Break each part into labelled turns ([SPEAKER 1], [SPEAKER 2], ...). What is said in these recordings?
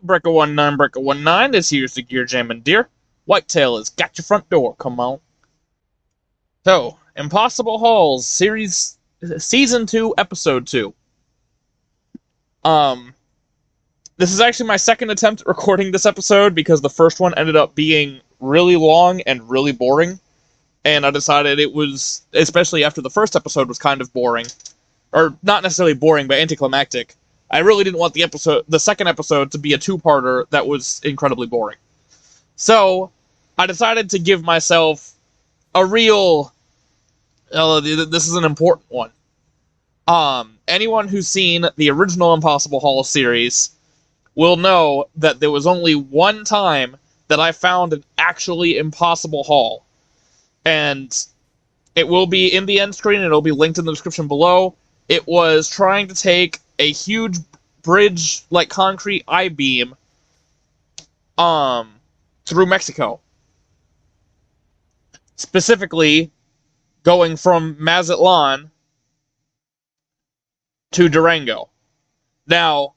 [SPEAKER 1] Breaker19, this here's the Gear Jammin' Deer. Whitetail has got your front door, come on. So, Impossible Halls, Season 2, Episode 2. This is actually my second attempt at recording this episode because the first one ended up being really long and really boring. And I decided it was, especially after the first episode was kind of boring, or not necessarily boring, but anticlimactic. I really didn't want the second episode to be a two-parter that was incredibly boring. So, I decided to give myself a real, this is an important one. Anyone who's seen the original Impossible Hall series will know that there was only one time that I found an actually impossible haul. And it will be in the end screen, and it'll be linked in the description below. It was trying to take a huge bridge, like concrete I-beam, through Mexico. Specifically, going from Mazatlan to Durango. Now,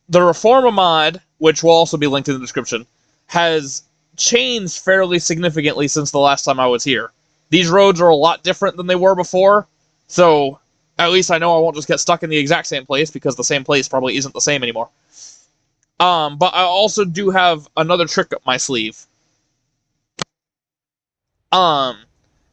[SPEAKER 1] the Reforma mod, which will also be linked in the description, has changed fairly significantly since the last time I was here. These roads are a lot different than they were before, so at least I know I won't just get stuck in the exact same place, because the same place probably isn't the same anymore. But I also do have another trick up my sleeve. Now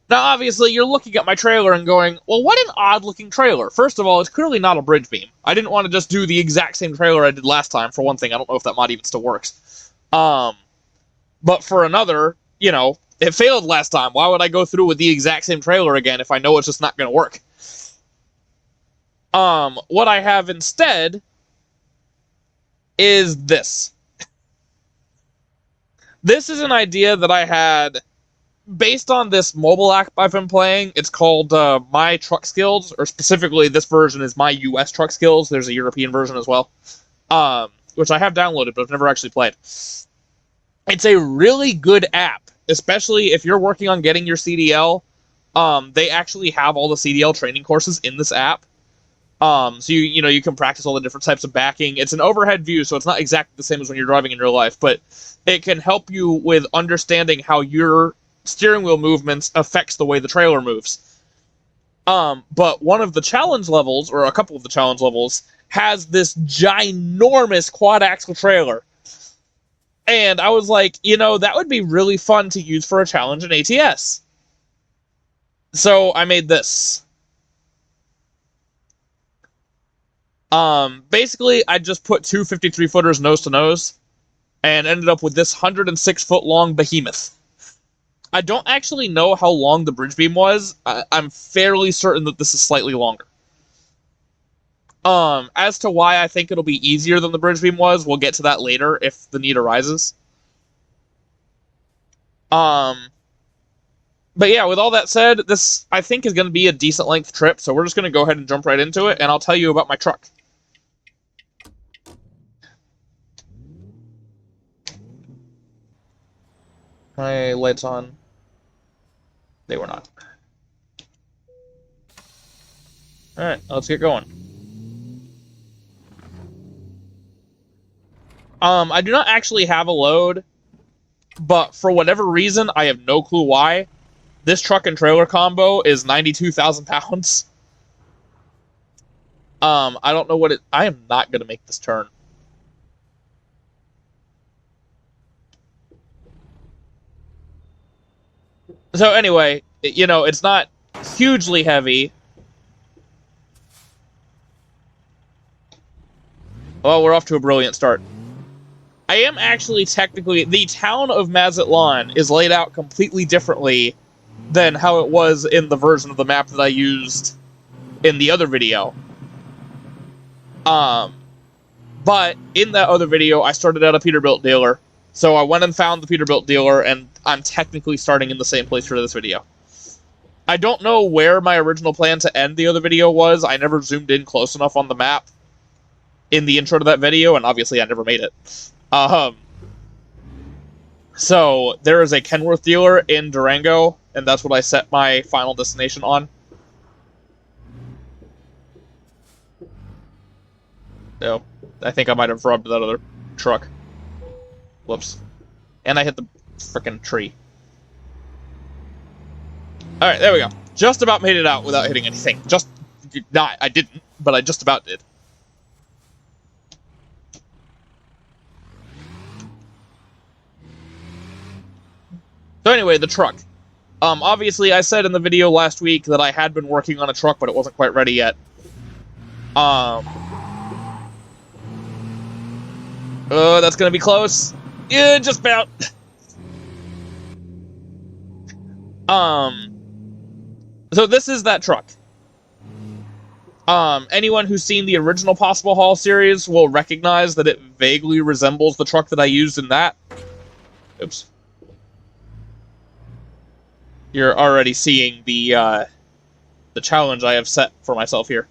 [SPEAKER 1] obviously you're looking at my trailer and going, well, what an odd-looking trailer. First of all, it's clearly not a bridge beam. I didn't want to just do the exact same trailer I did last time, for one thing. I don't know if that mod even still works. But for another, it failed last time. Why would I go through with the exact same trailer again if I know it's just not going to work? What I have instead is this. This is an idea that I had based on this mobile app I've been playing. It's called My Truck Skills, or specifically this version is My US Truck Skills. There's a European version as well, which I have downloaded, but I've never actually played. It's a really good app, especially if you're working on getting your CDL. They actually have all the CDL training courses in this app. So you can practice all the different types of backing. It's an overhead view, so it's not exactly the same as when you're driving in real life, but it can help you with understanding how your steering wheel movements affects the way the trailer moves. But one of the challenge levels, or a couple of the challenge levels, has this ginormous quad-axle trailer. And I was like, that would be really fun to use for a challenge in ATS. So I made this. Basically, I just put two 53-footers nose to nose, and ended up with this 106-foot-long behemoth. I don't actually know how long the bridge beam was. I'm fairly certain that this is slightly longer. As to why I think it'll be easier than the bridge beam was, we'll get to that later if the need arises. But yeah, with all that said, this, I think, is going to be a decent length trip, so we're just going to go ahead and jump right into it, and I'll tell you about my truck. My lights on. They were not. Alright, let's get going. I do not actually have a load, but for whatever reason, I have no clue why, this truck and trailer combo is 92,000 pounds. I don't know what it... I am not going to make this turn. So anyway, it's not hugely heavy. Well, we're off to a brilliant start. I am actually technically... The town of Mazatlan is laid out completely differently than how it was in the version of the map that I used in the other video. But in that other video, I started at a Peterbilt dealer. So I went and found the Peterbilt dealer, and I'm technically starting in the same place for this video. I don't know where my original plan to end the other video was. I never zoomed in close enough on the map in the intro to that video, and obviously I never made it. So there is a Kenworth dealer in Durango, and that's what I set my final destination on. So I think I might have rubbed that other truck. Whoops. And I hit the frickin' tree. Alright, there we go. Just about made it out without hitting anything. Just not, I didn't, but I just about did. So anyway, the truck. Obviously, I said in the video last week that I had been working on a truck, but it wasn't quite ready yet. That's gonna be close. Yeah, just about. So this is that truck. Anyone who's seen the original Possible Haul series will recognize that it vaguely resembles the truck that I used in that. Oops. You're already seeing the challenge I have set for myself here.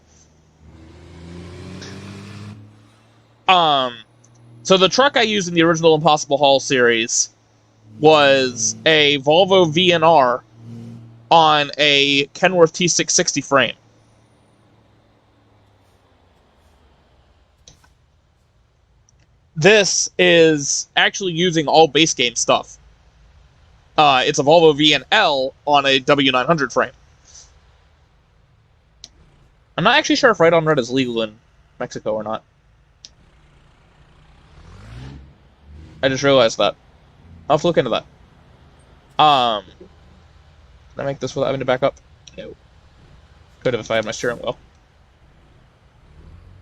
[SPEAKER 1] So the truck I used in the original Impossible Haul series was a Volvo VNR on a Kenworth T660 frame. This is actually using all base game stuff. It's a Volvo VNL on a W900 frame. I'm not actually sure if Right on Red is legal in Mexico or not. I just realized that. I'll have to look into that. Can I make this without having to back up? No. Could have if I had my steering wheel.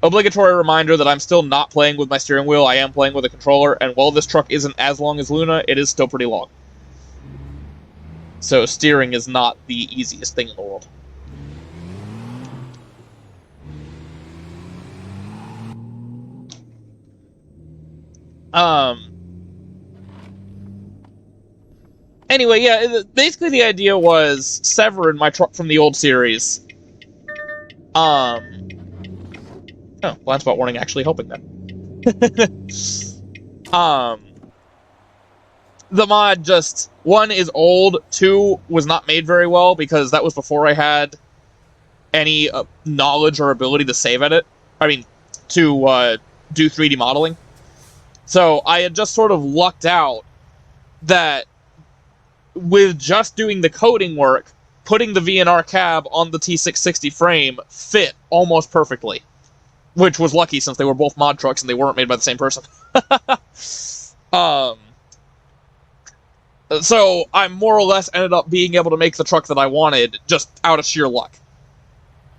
[SPEAKER 1] Obligatory reminder that I'm still not playing with my steering wheel. I am playing with a controller, and while this truck isn't as long as Luna, it is still pretty long. So steering is not the easiest thing in the world. Anyway, yeah, basically the idea was Severin, my truck from the old series. Oh, blind spot warning actually helping then. The mod just, 1 is old, 2 was not made very well because that was before I had any knowledge or ability to save edit. I mean, to do 3D modeling. So I had just sort of lucked out that with just doing the coding work, putting the VNR cab on the T660 frame fit almost perfectly. Which was lucky since they were both mod trucks and they weren't made by the same person. So I more or less ended up being able to make the truck that I wanted just out of sheer luck.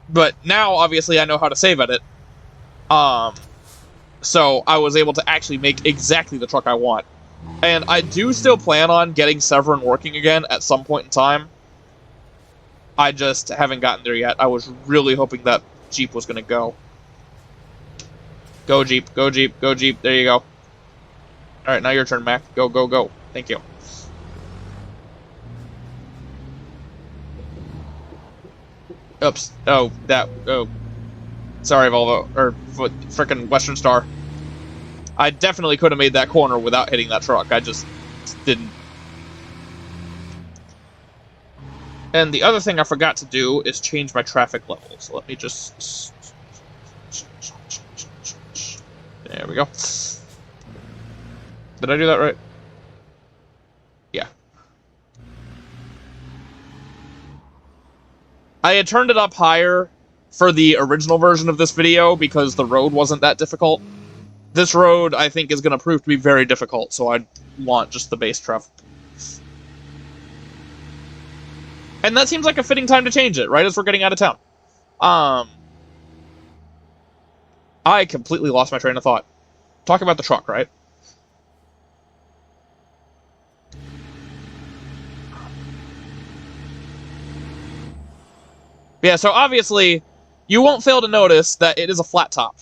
[SPEAKER 1] But now, obviously, I know how to save edit. So I was able to actually make exactly the truck I want. And I do still plan on getting Severin working again at some point in time. I just haven't gotten there yet. I was really hoping that Jeep was going to go. Go, Jeep. Go, Jeep. Go, Jeep. There you go. Alright, now your turn, Mac. Go, go, go. Thank you. Oops. Oh, that... Oh. Sorry, Volvo. Or, frickin' Western Star. I definitely could have made that corner without hitting that truck. I just didn't. And the other thing I forgot to do is change my traffic levels. Let me just... There we go. Did I do that right? Yeah. I had turned it up higher for the original version of this video because the road wasn't that difficult. This road, I think, is going to prove to be very difficult, so I want just the base trev. And that seems like a fitting time to change it, right as we're getting out of town. I completely lost my train of thought. Talk about the truck, right? Yeah, so obviously, you won't fail to notice that it is a flat top.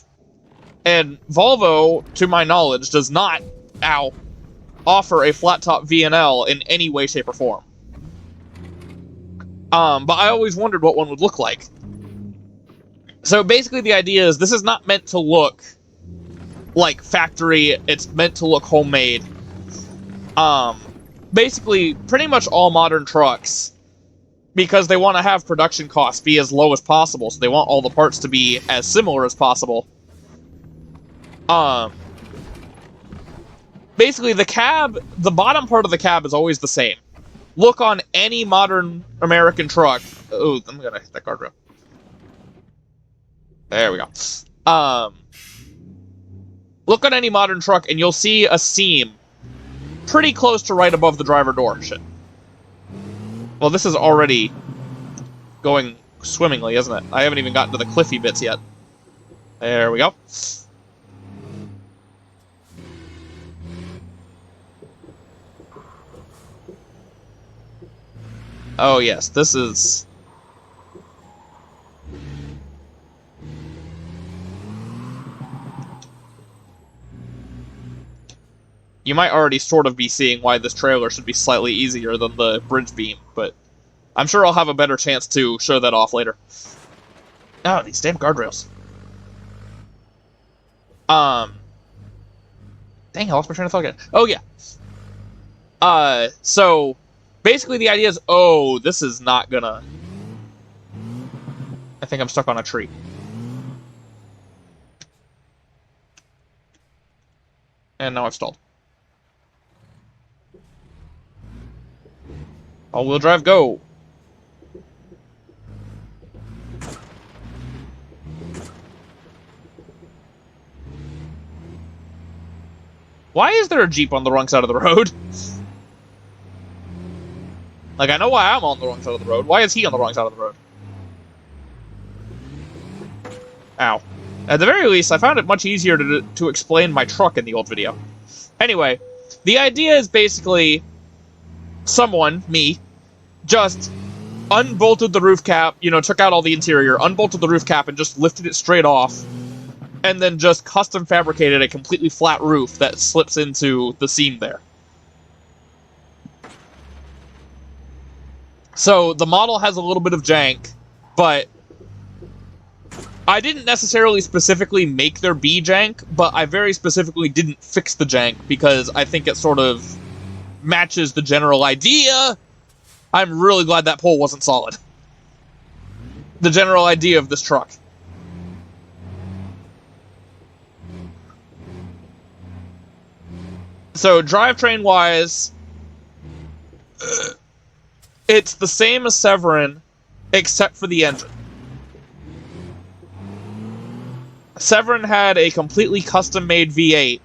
[SPEAKER 1] And Volvo, to my knowledge, does not, offer a flat top VNL in any way, shape, or form. But I always wondered what one would look like. So basically the idea is this is not meant to look like factory, it's meant to look homemade. Basically, pretty much all modern trucks, because they want to have production costs be as low as possible, so they want all the parts to be as similar as possible. basically the cab, the bottom part of the cab is always the same. Look on any modern American truck. Oh, I'm gonna hit that guardrail. There we go. Look on any modern truck and you'll see a seam pretty close to right above the driver door. Shit. Well, this is already going swimmingly, isn't it? I haven't even gotten to the cliffy bits yet. There we go. Oh yes, this is... You might already sort of be seeing why this trailer should be slightly easier than the bridge beam, but I'm sure I'll have a better chance to show that off later. Oh, these damn guardrails. Dang, I lost my train of thought again. Oh, yeah. So, basically the idea is, oh, this is not gonna... I think I'm stuck on a tree. And now I've stalled. All-wheel drive, go! Why is there a Jeep on the wrong side of the road? Like, I know why I'm on the wrong side of the road. Why is he on the wrong side of the road? Ow. At the very least, I found it much easier to explain my truck in the old video. Anyway, the idea is basically... someone, me, just unbolted the roof cap, you know, took out all the interior, unbolted the roof cap, and just lifted it straight off, and then just custom fabricated a completely flat roof that slips into the seam there. So, the model has a little bit of jank, but I didn't necessarily specifically make there be jank, but I very specifically didn't fix the jank, because I think it sort of matches the general idea. I'm really glad that pole wasn't solid. The general idea of this truck. So, drivetrain-wise, it's the same as Severin, except for the engine. Severin had a completely custom-made V8,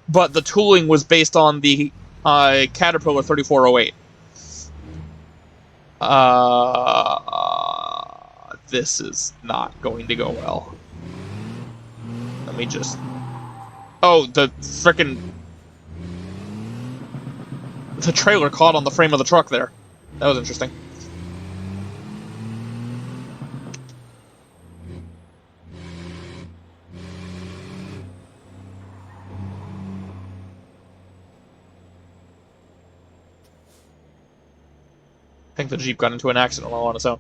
[SPEAKER 1] but the tooling was based on the Caterpillar 3408. This is not going to go well. Let me just... Oh, the frickin'... The trailer caught on the frame of the truck there. That was interesting. I think the Jeep got into an accident all on its own.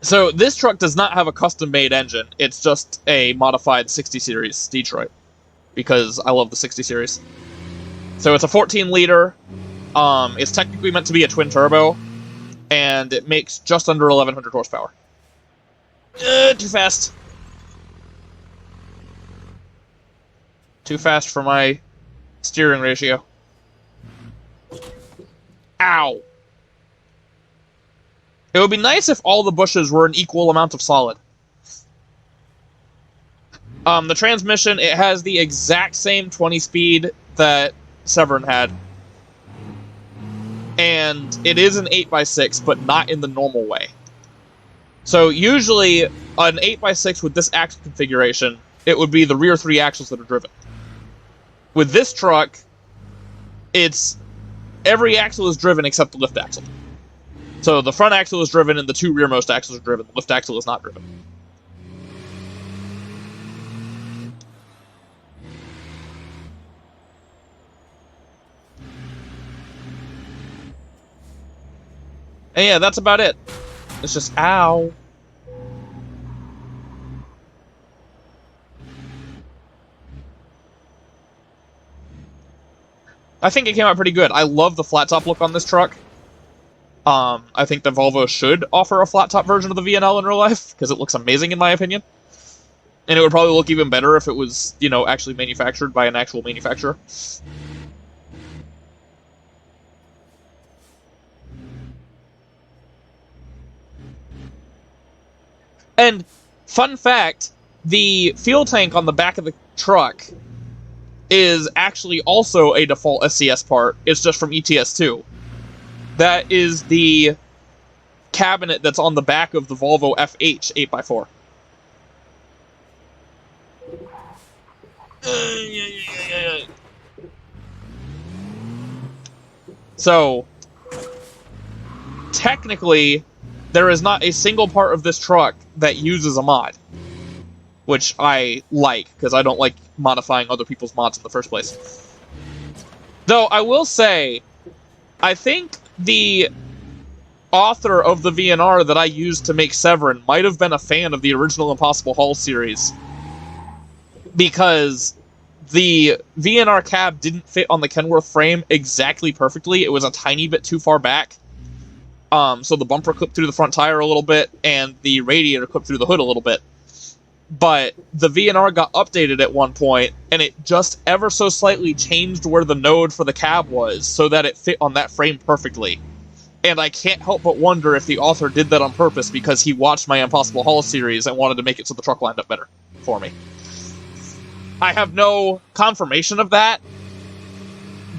[SPEAKER 1] So this truck does not have a custom-made engine. It's just a modified 60 series Detroit, because I love the 60 series. So it's a 14-liter. It's technically meant to be a twin-turbo, and it makes just under 1,100 horsepower. Too fast. Too fast for my steering ratio. Ow! It would be nice if all the bushes were an equal amount of solid. The transmission, it has the exact same 20 speed that Severin had. And it is an 8x6, but not in the normal way. So usually, an 8x6 with this axle configuration, it would be the rear 3 axles that are driven. With this truck, it's... every axle is driven except the lift axle. So the front axle is driven and the 2 rearmost axles are driven. The lift axle is not driven. And yeah, that's about it. It's just, ow. I think it came out pretty good. I love the flat top look on this truck. I think the Volvo should offer a flat top version of the VNL in real life, because it looks amazing in my opinion. And it would probably look even better if it was, you know, actually manufactured by an actual manufacturer. And, fun fact, the fuel tank on the back of the truck is actually also a default SCS part. It's just from ETS2. That is the cabinet that's on the back of the Volvo FH 8x4. So, technically, there is not a single part of this truck that uses a mod. Which I like, because I don't like modifying other people's mods in the first place. Though, I will say, I think the author of the VNR that I used to make Severin might have been a fan of the original Impossible Hull series. Because the VNR cab didn't fit on the Kenworth frame exactly perfectly. It was a tiny bit too far back. So the bumper clipped through the front tire a little bit, and the radiator clipped through the hood a little bit. But the VNR got updated at one point, and it just ever so slightly changed where the node for the cab was, so that it fit on that frame perfectly. And I can't help but wonder if the author did that on purpose because he watched my Impossible Hull series and wanted to make it so the truck lined up better for me. I have no confirmation of that,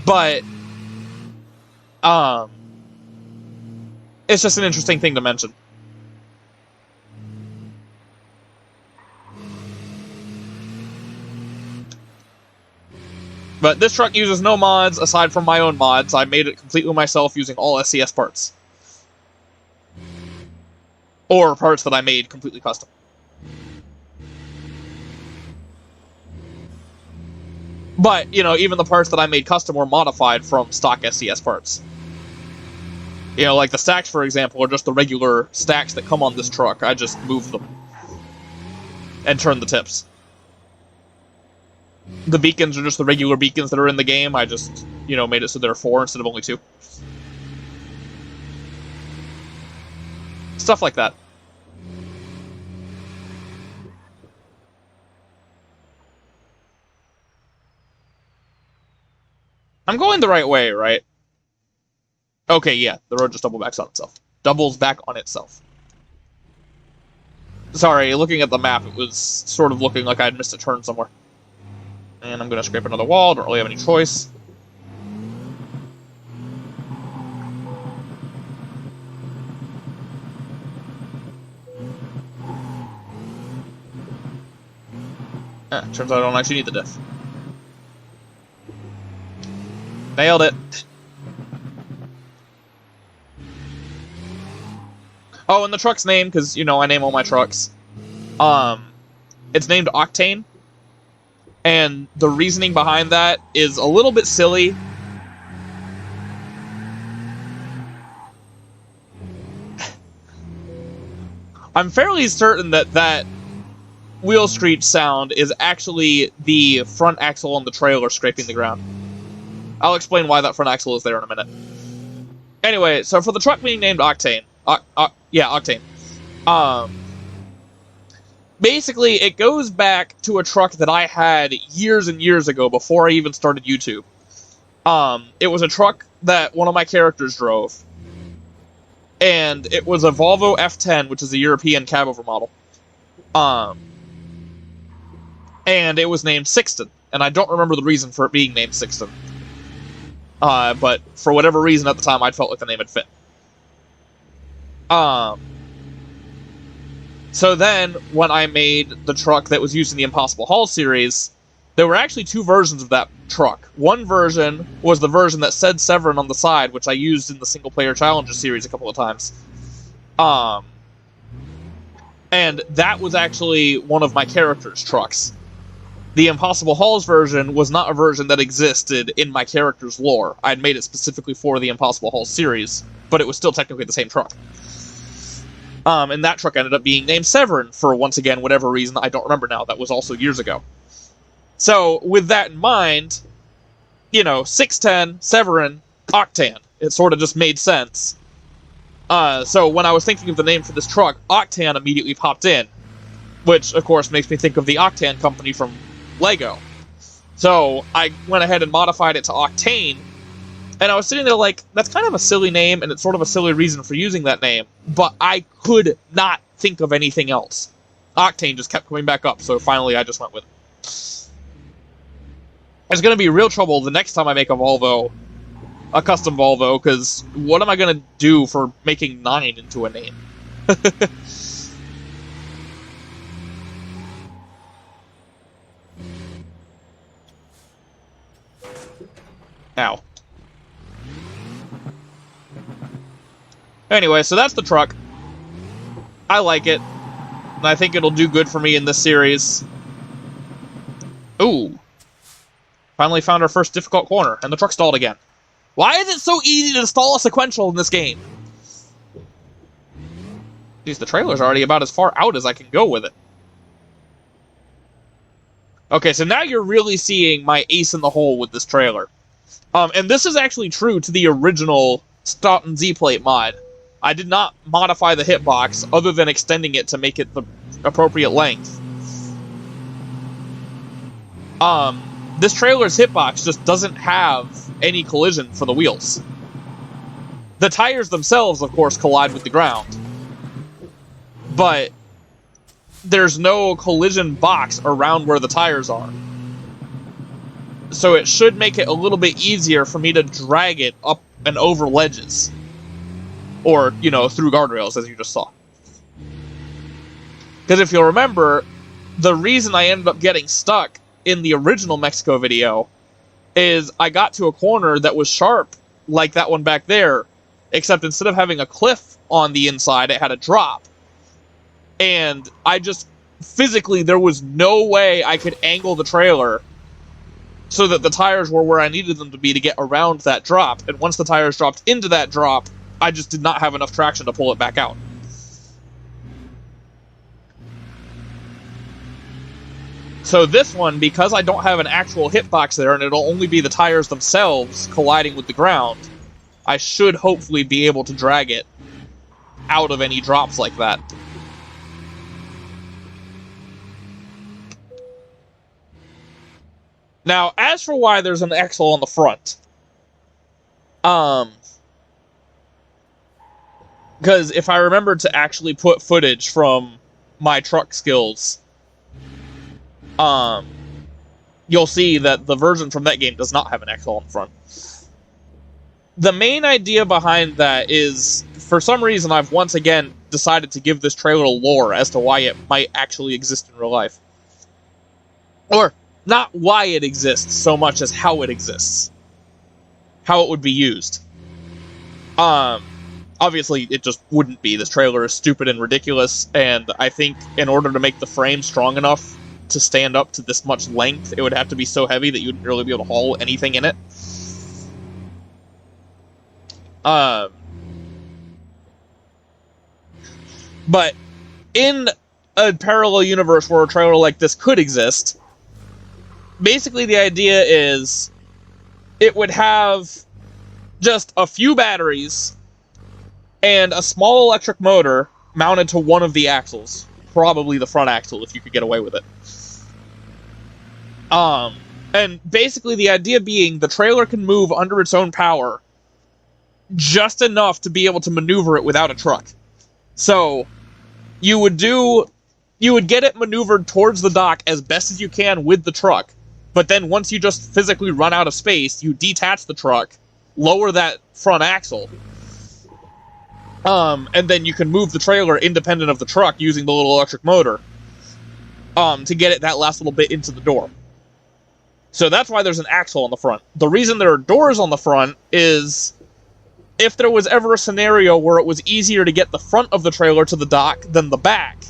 [SPEAKER 1] but it's just an interesting thing to mention. But this truck uses no mods aside from my own mods. I made it completely myself using all SCS parts. Or parts that I made completely custom. But, you know, even the parts that I made custom were modified from stock SCS parts. You know, like the stacks, for example, are just the regular stacks that come on this truck. I just moved them. And turned the tips. The beacons are just the regular beacons that are in the game. I just, you know, made it so there are 4 instead of only 2. Stuff like that. I'm going the right way, right? Okay, yeah, the road just double backs on itself. Doubles back on itself. Sorry, looking at the map, it was sort of looking like I'd missed a turn somewhere. And I'm going to scrape another wall, don't really have any choice. Turns out I don't actually need the diff. Nailed it. Oh, and the truck's name, because, you know, I name all my trucks. It's named Octane. And the reasoning behind that is a little bit silly. I'm fairly certain that that wheel screech sound is actually the front axle on the trailer scraping the ground. I'll explain why that front axle is there in a minute. Anyway, so for the truck being named Octane, Octane. Basically, it goes back to a truck that I had years and years ago before I even started YouTube. It was a truck that one of my characters drove. And it was a Volvo F10, which is a European cab-over model. And it was named Sixton. And I don't remember the reason for it being named Sixton. But for whatever reason at the time, I felt like the name had fit. So then, when I made the truck that was used in the Impossible Hull series, there were actually 2 versions of that truck. One version was the version that said Severin on the side, which I used in the single-player Challenger series a couple of times. And that was actually one of my character's trucks. The Impossible Hulls version was not a version that existed in my character's lore. I'd made it specifically for the Impossible Hull series, but it was still technically the same truck. And that truck ended up being named Severin for, once again, whatever reason, I don't remember now. That was also years ago. So, with that in mind, you know, 610, Severin, Octane. It sort of just made sense. So, when I was thinking of the name for this truck, Octane immediately popped in. which, of course, makes me think of the Octane company from Lego. So I went ahead and modified it to Octane, and I was sitting there like, that's kind of a silly name, and it's sort of a silly reason for using that name, but I could not think of anything else. Octane just kept coming back up, so finally I just went with it. It's going to be real trouble the next time I make a Volvo, a custom Volvo, because what am I going to do for making 9 into a name? Ow. Anyway, so that's the truck. I like it, and I think it'll do good for me in this series. Ooh. Finally found our first difficult corner, and the truck stalled again. Why is it so easy to stall a sequential in this game? Jeez, the trailer's already about as far out as I can go with it. Okay, so now you're really seeing my ace in the hole with this trailer. And this is actually true to the original Staunton Z-Plate mod. I did not modify the hitbox other than extending it to make it the appropriate length. This trailer's hitbox just doesn't have any collision for the wheels. The tires themselves, of course, collide with the ground. But there's no collision box around where the tires are. So it should make it a little bit easier for me to drag it up and over ledges. Or, you know, through guardrails, as you just saw. Because if you'll remember, the reason I ended up getting stuck in the original Mexico video is I got to a corner that was sharp, like that one back there, except instead of having a cliff on the inside, it had a drop. And I just, physically, there was no way I could angle the trailer so that the tires were where I needed them to be to get around that drop. And once the tires dropped into that drop, I just did not have enough traction to pull it back out. So this one, because I don't have an actual hitbox there, and it'll only be the tires themselves colliding with the ground, I should hopefully be able to drag it out of any drops like that. Now, as for why there's an axle on the front, because if I remember to actually put footage from my truck skills, you'll see that the version from that game does not have an axle on the front. The main idea behind that is, for some reason, I've once again decided to give this trailer lore as to why it might actually exist in real life. Or, not why it exists so much as how it exists. How it would be used. Obviously, it just wouldn't be. This trailer is stupid and ridiculous, and I think in order to make the frame strong enough to stand up to this much length, it would have to be so heavy that you wouldn't really be able to haul anything in it. But in a parallel universe where a trailer like this could exist, basically the idea is it would have just a few batteries and a small electric motor mounted to one of the axles. Probably the front axle, if you could get away with it. And basically the idea being the trailer can move under its own power just enough to be able to maneuver it without a truck. So you would get it maneuvered towards the dock as best as you can with the truck, but then once you just physically run out of space, you detach the truck, lower that front axle, and then you can move the trailer independent of the truck using the little electric motor to get it that last little bit into the door. So that's why there's an axle on the front. The reason there are doors on the front is if there was ever a scenario where it was easier to get the front of the trailer to the dock than the back,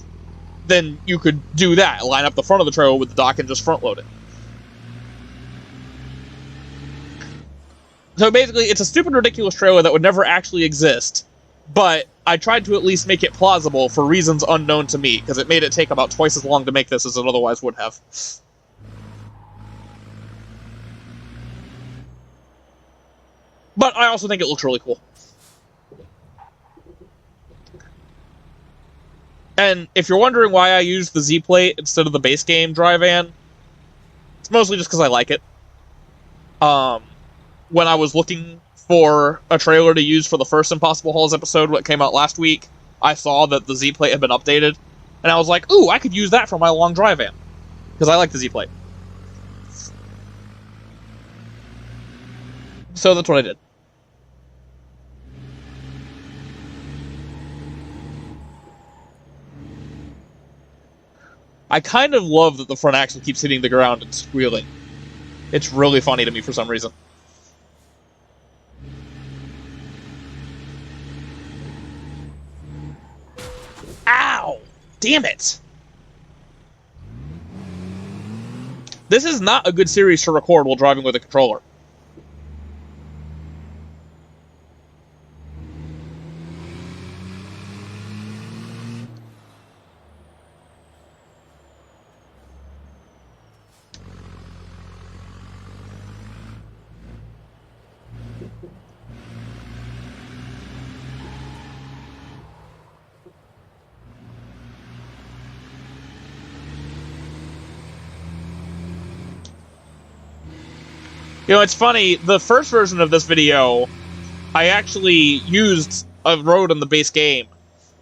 [SPEAKER 1] then you could do that. Line up the front of the trailer with the dock and just front load it. So basically, it's a stupid, ridiculous trailer that would never actually exist, but I tried to at least make it plausible for reasons unknown to me, because it made it take about twice as long to make this as it otherwise would have. But I also think it looks really cool. And if you're wondering why I use the Z plate instead of the base game Dryvan, it's mostly just because I like it. When I was looking for a trailer to use for the first Impossible Halls episode, what came out last week, I saw that the Z plate had been updated, and I was like, ooh, I could use that for my long Dryvan, because I like the Z plate. So that's what I did. I kind of love that the front axle keeps hitting the ground and squealing. It's really funny to me for some reason. Ow! Damn it! This is not a good series to record while driving with a controller. You know, it's funny, the first version of this video, I actually used a road in the base game,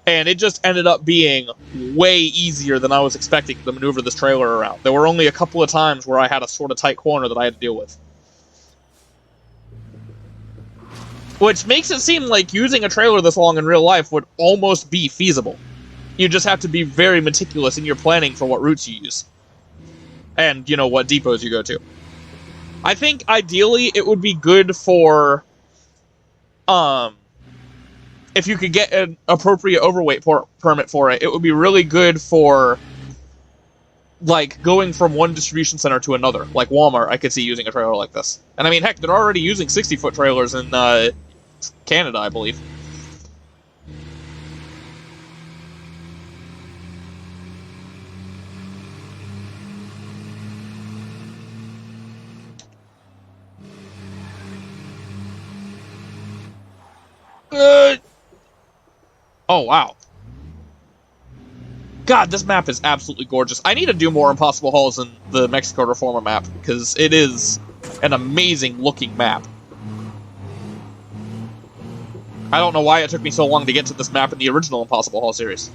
[SPEAKER 1] and it just ended up being way easier than I was expecting to maneuver this trailer around. There were only a couple of times where I had a sort of tight corner that I had to deal with. Which makes it seem like using a trailer this long in real life would almost be feasible. You just have to be very meticulous in your planning for what routes you use. And, you know, what depots you go to. I think, ideally, it would be good for, if you could get an appropriate overweight permit for it, it would be really good for, like, going from one distribution center to another. Like Walmart, I could see using a trailer like this. And I mean, heck, they're already using 60-foot trailers in, Canada, I believe. Oh, wow. God, this map is absolutely gorgeous. I need to do more Impossible Halls in the Mexico Reforma map, because it is an amazing looking map. I don't know why it took me so long to get to this map in the original Impossible Hall series.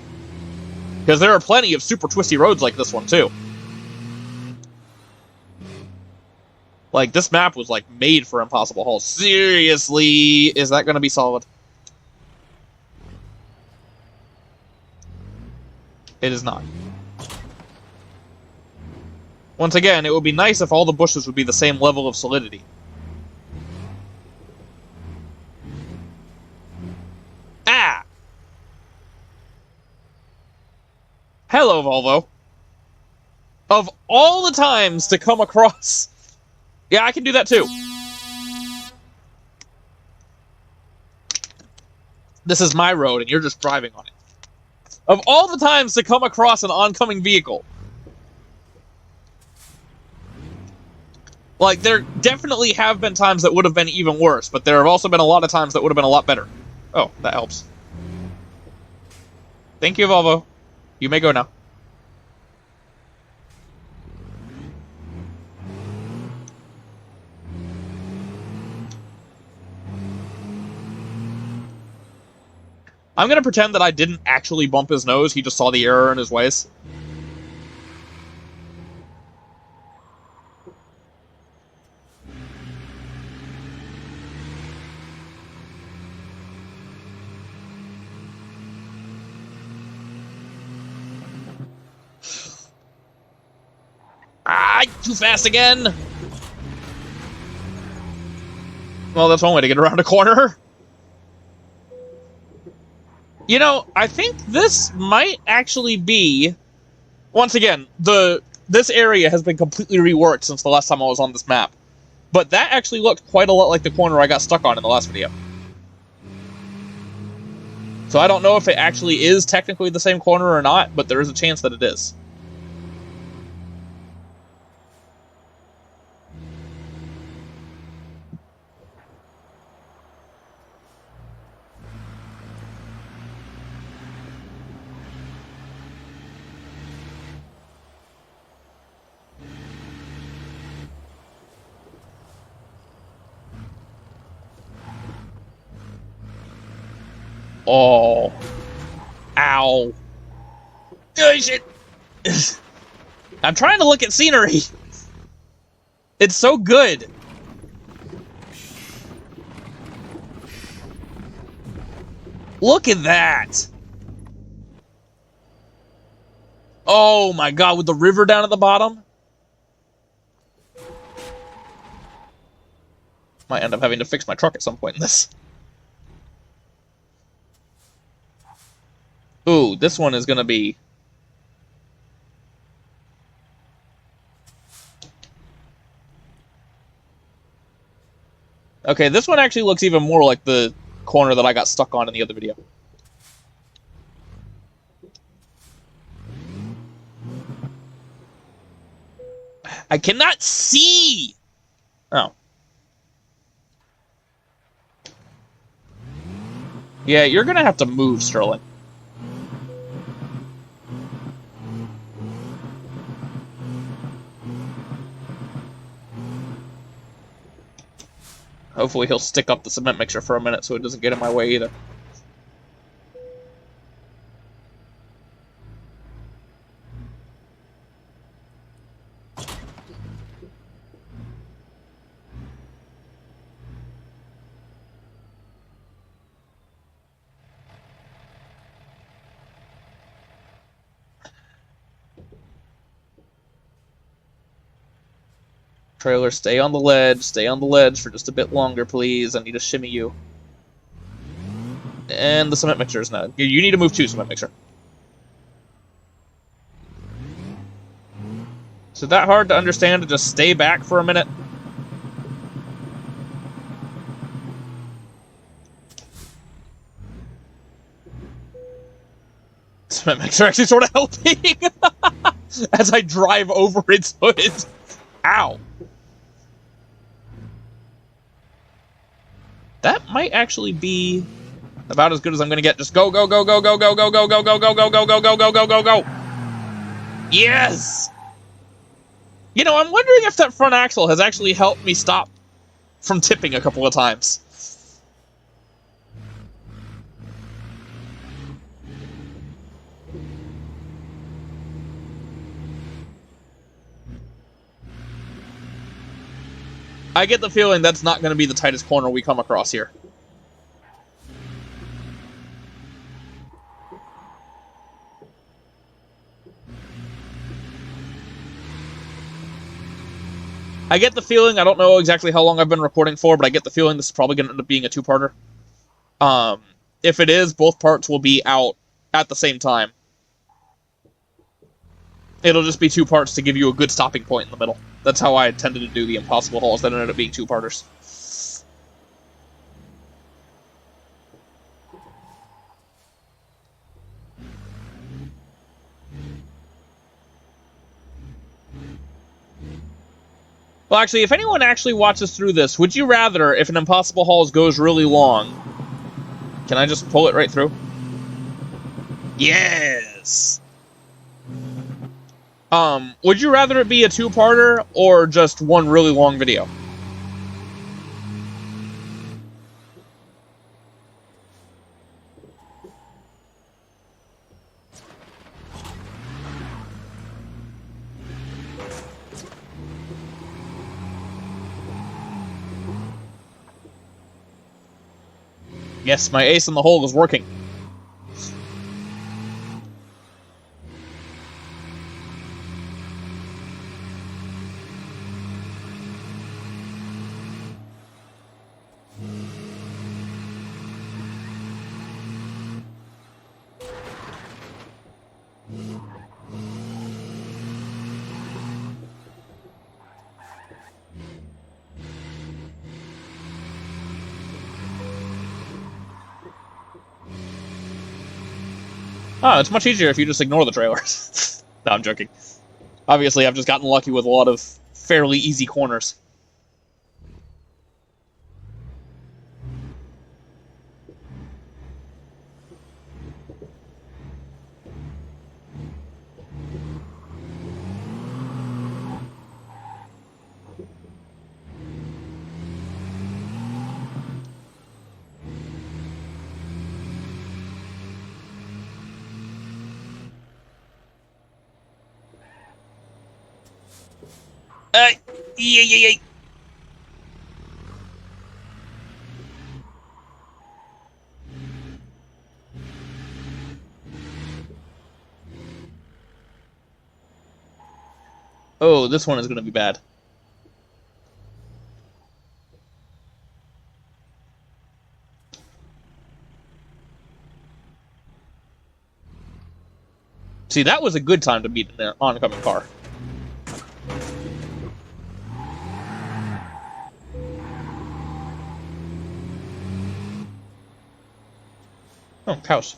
[SPEAKER 1] Because there are plenty of super twisty roads like this one, too. Like, this map was, like, made for Impossible Halls. Seriously, is that going to be solid? It is not. Once again, it would be nice if all the bushes would be the same level of solidity. Ah! Hello, Volvo. Of all the times to come across... Yeah, I can do that too. This is my road, and you're just driving on it. Of all the times to come across an oncoming vehicle. Like, there definitely have been times that would have been even worse, but there have also been a lot of times that would have been a lot better. Oh, that helps. Thank you, Volvo. You may go now. I'm going to pretend that I didn't actually bump his nose, he just saw the error in his ways. Ah, too fast again! Well, that's one way to get around a corner. You know, I think this might actually be... Once again, this area has been completely reworked since the last time I was on this map. But that actually looked quite a lot like the corner I got stuck on in the last video. So I don't know if it actually is technically the same corner or not, but there is a chance that it is. Oh. Ow. Oh, shit. I'm trying to look at scenery. It's so good. Look at that. Oh my god, with the river down at the bottom. Might end up having to fix my truck at some point in this. Ooh, this one is gonna be... Okay, this one actually looks even more like the corner that I got stuck on in the other video. I cannot see! Oh. Yeah, you're gonna have to move, Sterling. Hopefully he'll stick up the cement mixer for a minute so it doesn't get in my way either. Trailer, stay on the ledge for just a bit longer, please. I need to shimmy you. And the cement mixer is not. You need to move too, cement mixer. Is it that hard to understand to just stay back for a minute? Cement mixer actually sort of helping as I drive over its hood. Ow. That might actually be about as good as I'm gonna get. Just go, go, go, go, go, go, go, go, go, go, go, go, go, go, go, go, go, go, go. Yes! You know, I'm wondering if that front axle has actually helped me stop from tipping a couple of times. I get the feeling that's not going to be the tightest corner we come across here. I get the feeling, I don't know exactly how long I've been recording for, but I get the feeling this is probably going to end up being a two-parter. If it is, both parts will be out at the same time. It'll just be two parts to give you a good stopping point in the middle. That's how I intended to do the impossible hauls that ended up being two-parters. Well, actually, if anyone actually watches through this, would you rather, if an impossible hauls goes really long... Can I just pull it right through? Yes! Would you rather it be a two-parter or just one really long video? Yes, my ace in the hole is working. Oh, it's much easier if you just ignore the trailers. No, I'm joking. Obviously, I've just gotten lucky with a lot of fairly easy corners. Yeah, yeah, yeah. Oh, this one is going to be bad. See, that was a good time to beat an oncoming car. Oh, cows.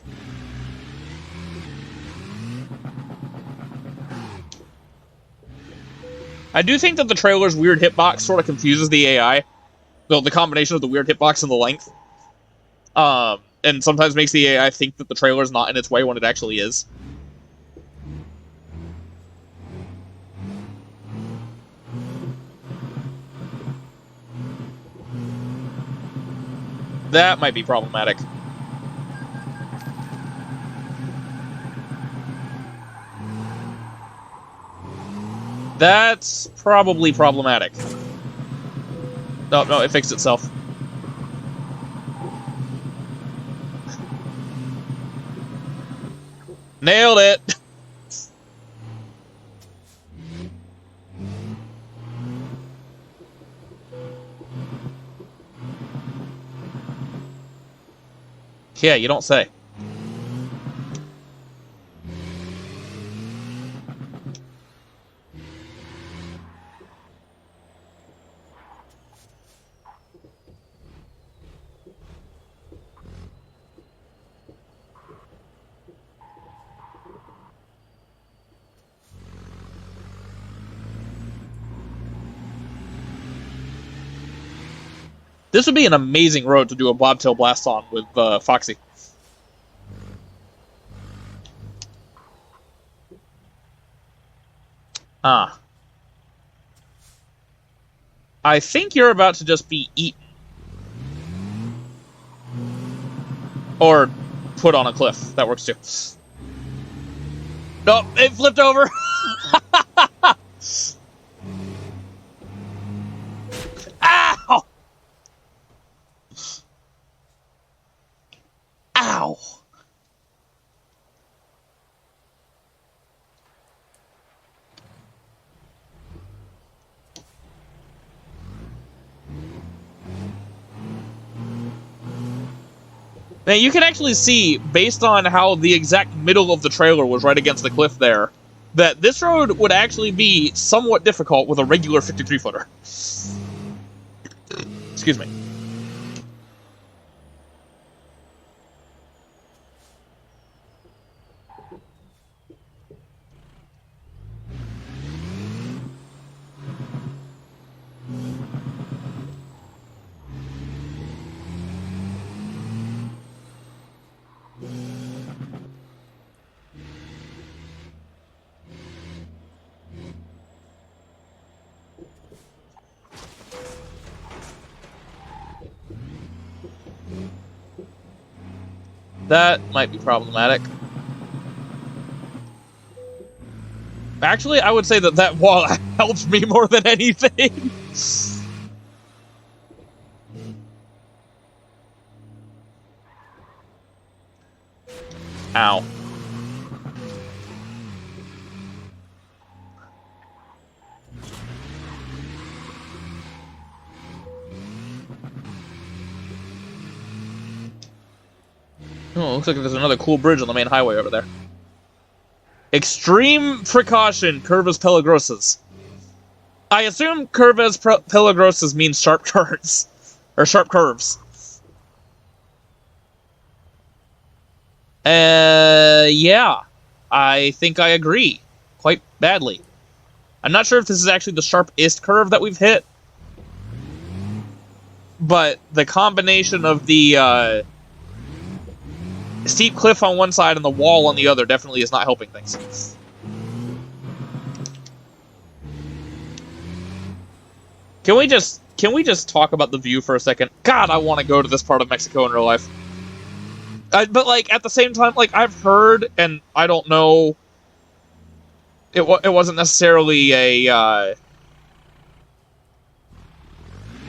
[SPEAKER 1] I do think that the trailer's weird hitbox sort of confuses the AI. So the combination of the weird hitbox and the length. And sometimes makes the AI think that the trailer's not in its way when it actually is. That might be problematic. That's probably problematic. No, no, it fixed itself. Nailed it! Yeah, you don't say. This would be an amazing road to do a bobtail blast on with Foxy. Ah. I think you're about to just be eaten. Or put on a cliff. That works too. Nope, it flipped over. Ow! Ow! Now, you can actually see, based on how the exact middle of the trailer was right against the cliff there, that this road would actually be somewhat difficult with a regular 53-footer. Excuse me. That might be problematic. Actually, I would say that that wall helped me more than anything. Ow. Oh, looks like there's another cool bridge on the main highway over there. Extreme precaution, curvas peligrosas. I assume curvas peligrosas means sharp turns. Or sharp curves. Yeah. I think I agree. Quite badly. I'm not sure if this is actually the sharpest curve that we've hit. But the combination of the, steep cliff on one side and the wall on the other definitely is not helping things. Can we just talk about the view for a second? God, I want to go to this part of Mexico in real life. But like at the same time, like I've heard, and I don't know. It wasn't necessarily a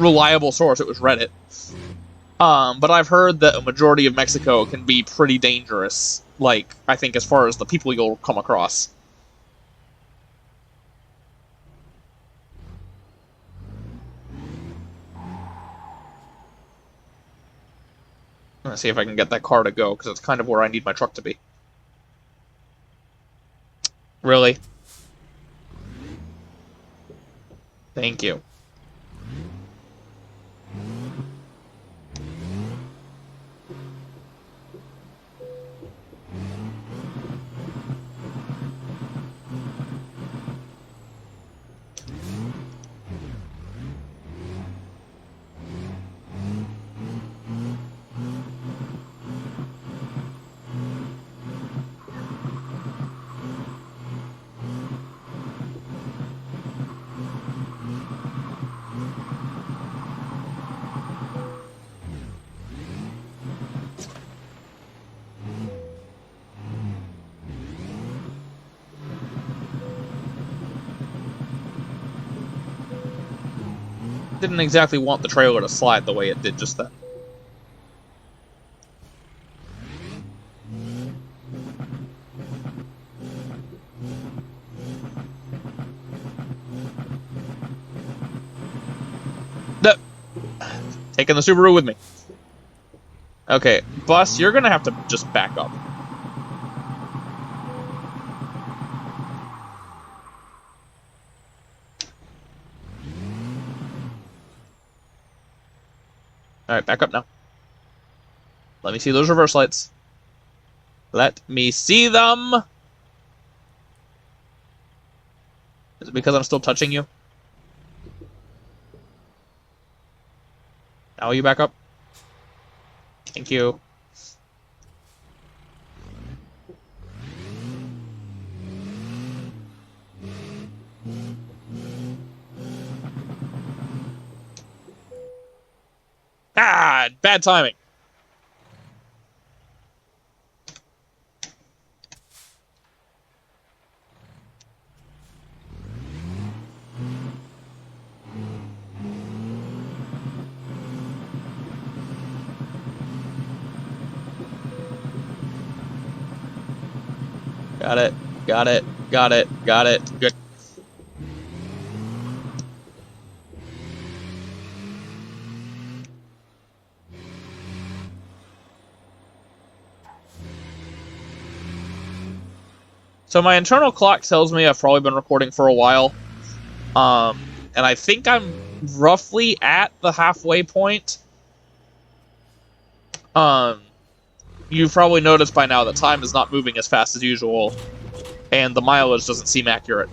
[SPEAKER 1] reliable source, it was Reddit. But I've heard that a majority of Mexico can be pretty dangerous, like, I think as far as the people you'll come across. I'm gonna see if I can get that car to go, because it's kind of where I need my truck to be. Really? Thank you. Didn't exactly want the trailer to slide the way it did just then. Taking the Subaru with me. Okay, bus, you're gonna have to just back up. Alright, back up now. Let me see those reverse lights. Let me see them! Is it because I'm still touching you? Now will you back up? Thank you. Ah, bad timing. Got it, got it, got it, got it. Good. So my internal clock tells me I've probably been recording for a while. And I think I'm roughly at the halfway point. You've probably noticed by now that time is not moving as fast as usual, and the mileage doesn't seem accurate.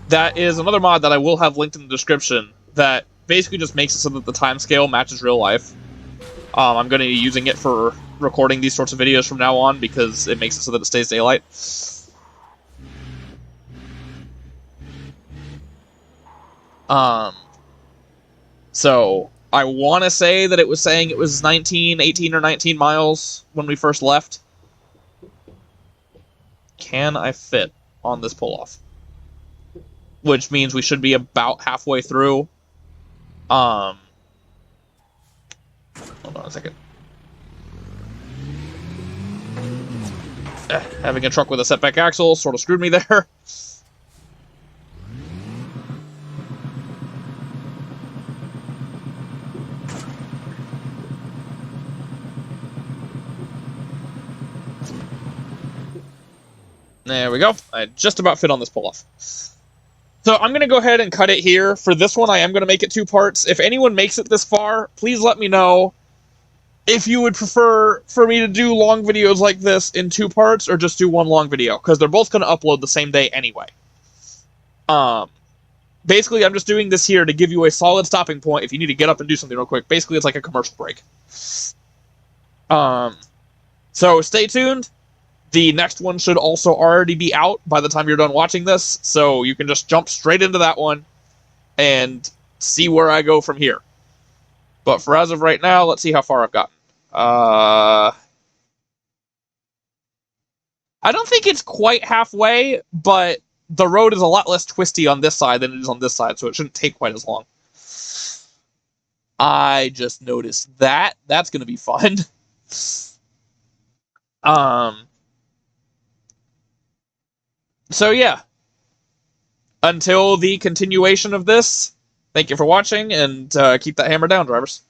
[SPEAKER 1] That is another mod that I will have linked in the description that basically just makes it so that the time scale matches real life. I'm going to be using it for recording these sorts of videos from now on because it makes it so that it stays daylight. So I want to say that it was saying it was 18 or 19 miles when we first left. Can I fit on this pull-off? Which means we should be about halfway through. Hold on a second. Having a truck with a setback axle sort of screwed me there. There we go. I just about fit on this pull-off. So I'm going to go ahead and cut it here. For this one, I am going to make it 2 parts. If anyone makes it this far, please let me know if you would prefer for me to do long videos like this in 2 parts or just do 1 long video, because they're both going to upload the same day anyway. Basically, I'm just doing this here to give you a solid stopping point if you need to get up and do something real quick. Basically, it's like a commercial break. So stay tuned. The next one should also already be out by the time you're done watching this, so you can just jump straight into that one and see where I go from here. But for as of right now, let's see how far I've gotten. I don't think it's quite halfway, but the road is a lot less twisty on this side than it is on this side, so it shouldn't take quite as long. I just noticed that. That's going to be fun. um. So yeah, until the continuation of this, thank you for watching, and keep that hammer down, drivers.